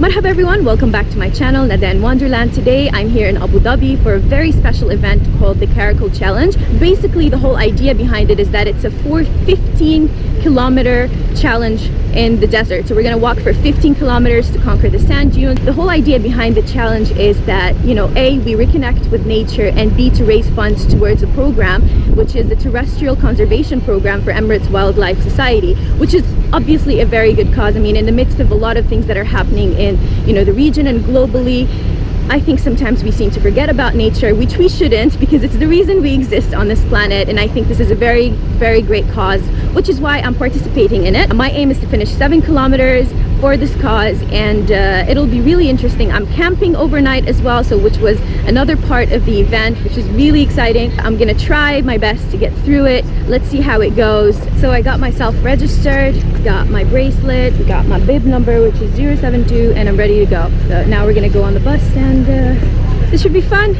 Marhaba everyone, welcome back to my channel Nada and Wanderland. Today I'm here in Abu Dhabi for a very special event called the Caracal Challenge. Basically the whole idea behind it is that it's a 15-kilometer challenge in the desert. So we're going to walk for 15 kilometers to conquer the sand dunes. The whole idea behind the challenge is that, you know, A, we reconnect with nature, and B, to raise funds towards a program which is the terrestrial conservation program for Emirates Wildlife Society, which is obviously a very good cause. I mean, in the midst of a lot of things that are happening in, you know, the region and globally, I think sometimes we seem to forget about nature, which we shouldn't, because it's the reason we exist on this planet. And I think this is a very, very great cause, which is why I'm participating in it. My aim is to finish 7 kilometers for this cause, and it'll be really interesting. I'm camping overnight as well, so which was another part of the event, which is really exciting. I'm gonna try my best to get through it. Let's see how it goes. So I got myself registered, got my bracelet, got my bib number, which is 072, and I'm ready to go. So now we're gonna go on the bus, and this should be fun.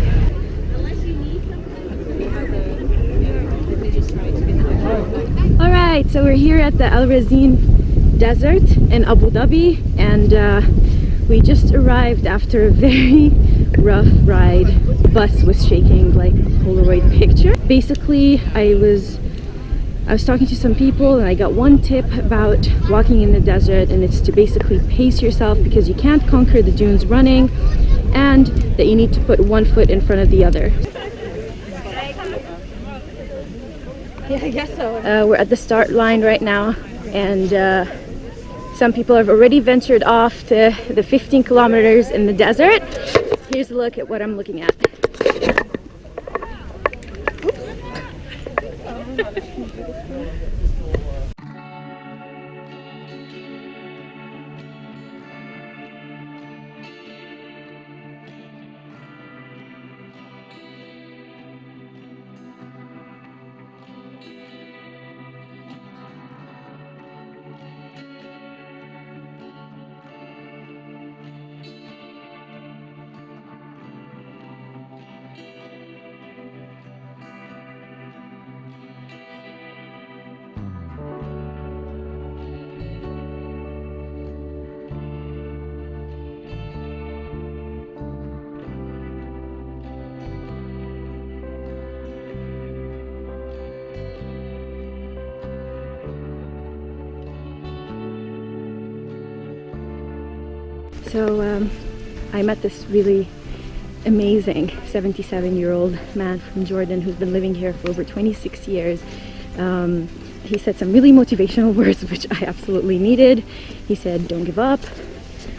Alright, so we're here at the Razeen Desert in Abu Dhabi, and we just arrived after a very rough ride. The bus was shaking like a Polaroid picture. Basically, I was talking to some people, and I got one tip about walking in the desert, and it's to basically pace yourself, because you can't conquer the dunes running, and that you need to put one foot in front of the other. Yeah, I guess so. We're at the start line right now, and some people have already ventured off to the 15 kilometers in the desert. Here's a look at what I'm looking at. So I met this really amazing 77-year-old man from Jordan who's been living here for over 26 years. He said some really motivational words, which I absolutely needed. He said, don't give up,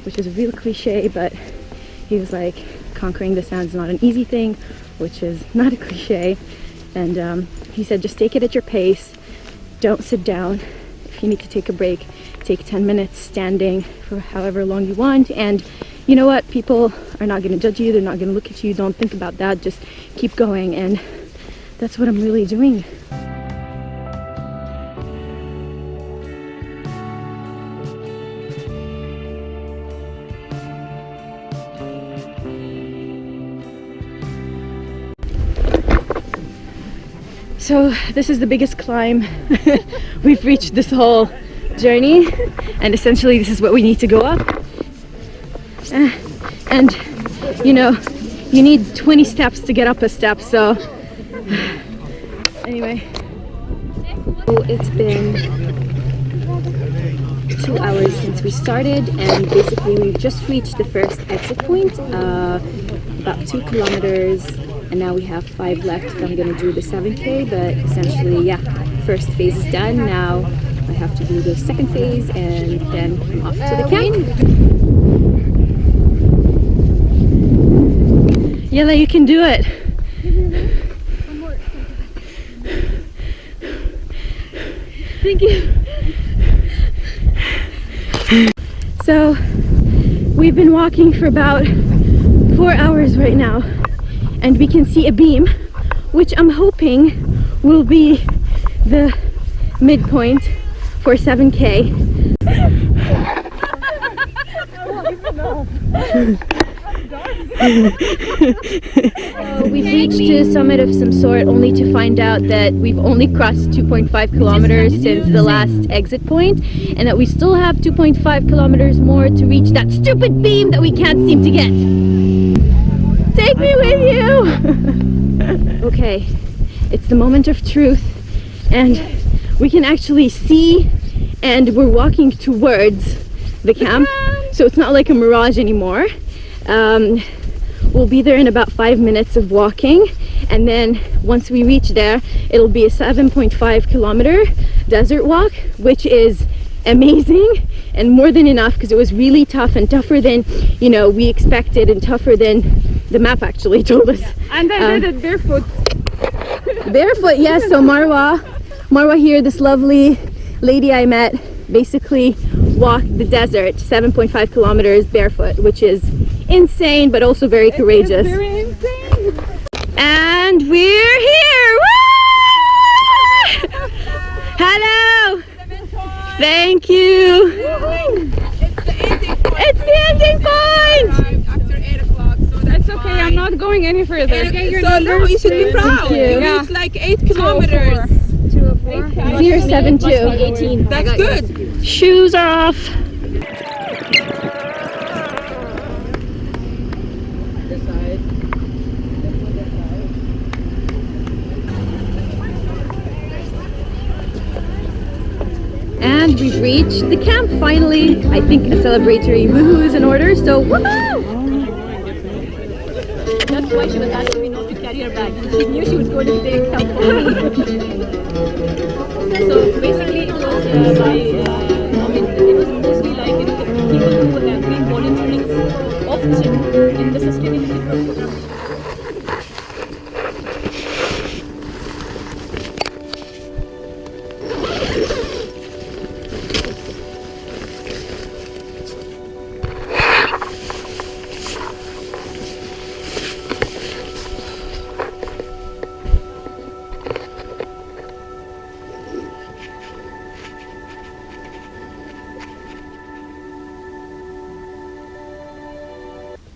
which is a real cliche, but he was like, conquering the sand is not an easy thing, which is not a cliche. And he said, just take it at your pace. Don't sit down. If you need to take a break, take 10 minutes standing for however long you want. And you know what? People are not going to judge you. They're not going to look at you. Don't think about that. Just keep going. And that's what I'm really doing. So this is the biggest climb we've reached this whole journey, and essentially this is what we need to go up. And you know, you need 20 steps to get up a step, so anyway. So it's been 2 hours since we started, and basically we've just reached the first exit point, about 2 kilometers, and now we have 5 left. I'm gonna do the 7K, but essentially, yeah, first phase is done. Now I have to do the second phase, and then I'm off to the camp. Yella, you can do it. Thank you. So we've been walking for about 4 hours right now, and we can see a beam, which I'm hoping will be the midpoint for 7K. We've reached the summit of some sort, only to find out that we've only crossed 2.5 kilometers since the last exit point, and that we still have 2.5 kilometers more to reach that stupid beam that we can't seem to get. Take me with you! Okay, it's the moment of truth, and we can actually see, and we're walking towards the camp, so it's not like a mirage anymore. We'll be there in about 5 minutes of walking, and then once we reach there, it'll be a 7.5 kilometer desert walk, which is amazing and more than enough, because it was really tough, and tougher than, you know, we expected, and tougher than the map actually told us. And I did it barefoot. Barefoot, yes. So Marwa here, this lovely lady I met, basically walked the desert 7.5 kilometers barefoot, which is insane, but also very courageous. It's very insane. And we're here! Woo! Hello! Thank you! It's the ending point! After 8 o'clock, so that's okay. Fine. I'm not going any further. Okay, so no, you should be proud. Yeah. It's like 8 kilometers. 072. 18. That's good. Shoes off. And we've reached the camp finally. I think a celebratory woohoo is in order, so woohoo! That's why she was asking me not to carry her bag. She knew she was going to take help for me. So basically it was it was mostly like, you know, the people who have been volunteering often in the sustainability program.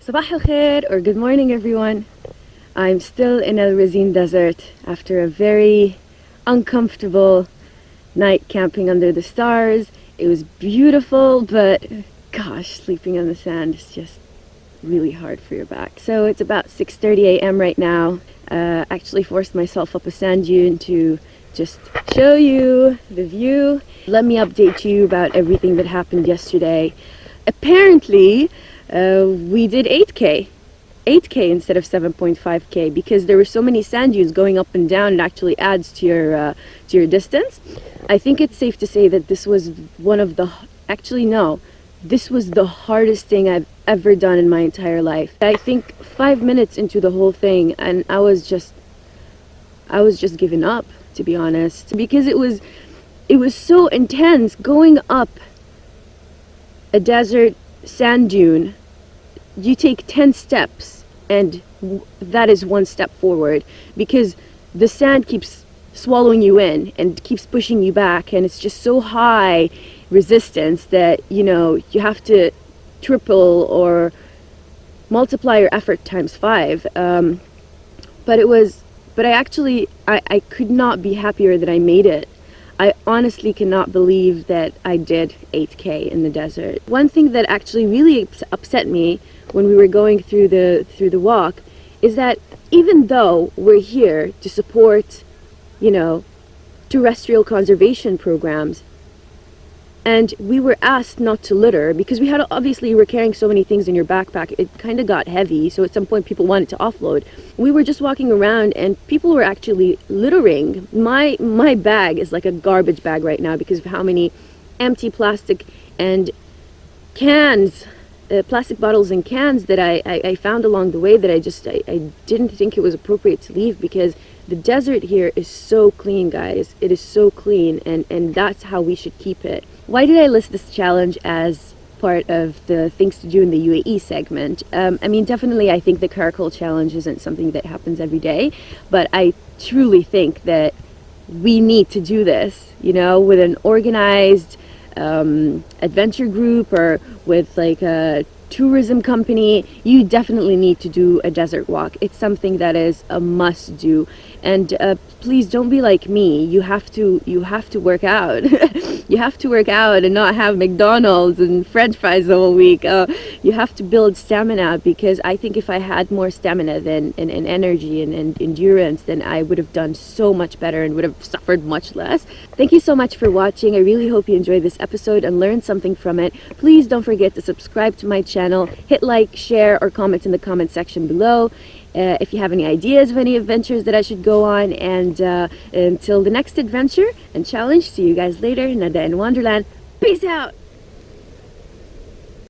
Sabah al khair, or good morning everyone. I'm still in Al Razeen Desert after a very uncomfortable night camping under the stars. It was beautiful, but gosh, sleeping on the sand is just really hard for your back. So it's about 6:30 a.m. right now. Actually forced myself up a sand dune to just show you the view. Let me update you about everything that happened yesterday. Apparently, we did 8K instead of 7.5K because there were so many sand dunes going up and down. It actually adds to your distance. I think it's safe to say that this was one of the, actually no, this was the hardest thing I've ever done in my entire life. I think 5 minutes into the whole thing and I was just giving up, to be honest, because it was so intense going up a desert sand dune. You take 10 steps and that is one step forward, because the sand keeps swallowing you in and keeps pushing you back, and it's just so high resistance that, you know, you have to triple or multiply your effort times 5. But I could not be happier that I made it. I honestly cannot believe that I did 8K in the desert. One thing that actually really upset me when we were going through the walk is that even though we're here to support, you know, terrestrial conservation programs, and we were asked not to litter because we had, obviously you were carrying so many things in your backpack, it kind of got heavy, so at some point people wanted to offload. We were just walking around and people were actually littering. My bag is like a garbage bag right now because of how many empty plastic and cans, plastic bottles and cans that I found along the way that I didn't think it was appropriate to leave, because the desert here is so clean, guys. It is so clean, and that's how we should keep it. Why did I list this challenge as part of the things to do in the UAE segment? I mean, definitely I think the Caracal challenge isn't something that happens every day, but I truly think that we need to do this, you know, with an organized adventure group or with like a tourism company, you definitely need to do a desert walk. It's something that is a must do. And please don't be like me. You have to work out. You have to work out and not have McDonald's and French fries the whole week. You have to build stamina, because I think if I had more stamina and energy and endurance, then I would have done so much better and would have suffered much less. Thank you so much for watching. I really hope you enjoyed this episode and learned something from it. Please don't forget to subscribe to my channel, hit like, share, or comment in the comment section below. If you have any ideas of any adventures that I should go on, and until the next adventure and challenge, see you guys later. Nada in Wanderland. Peace out.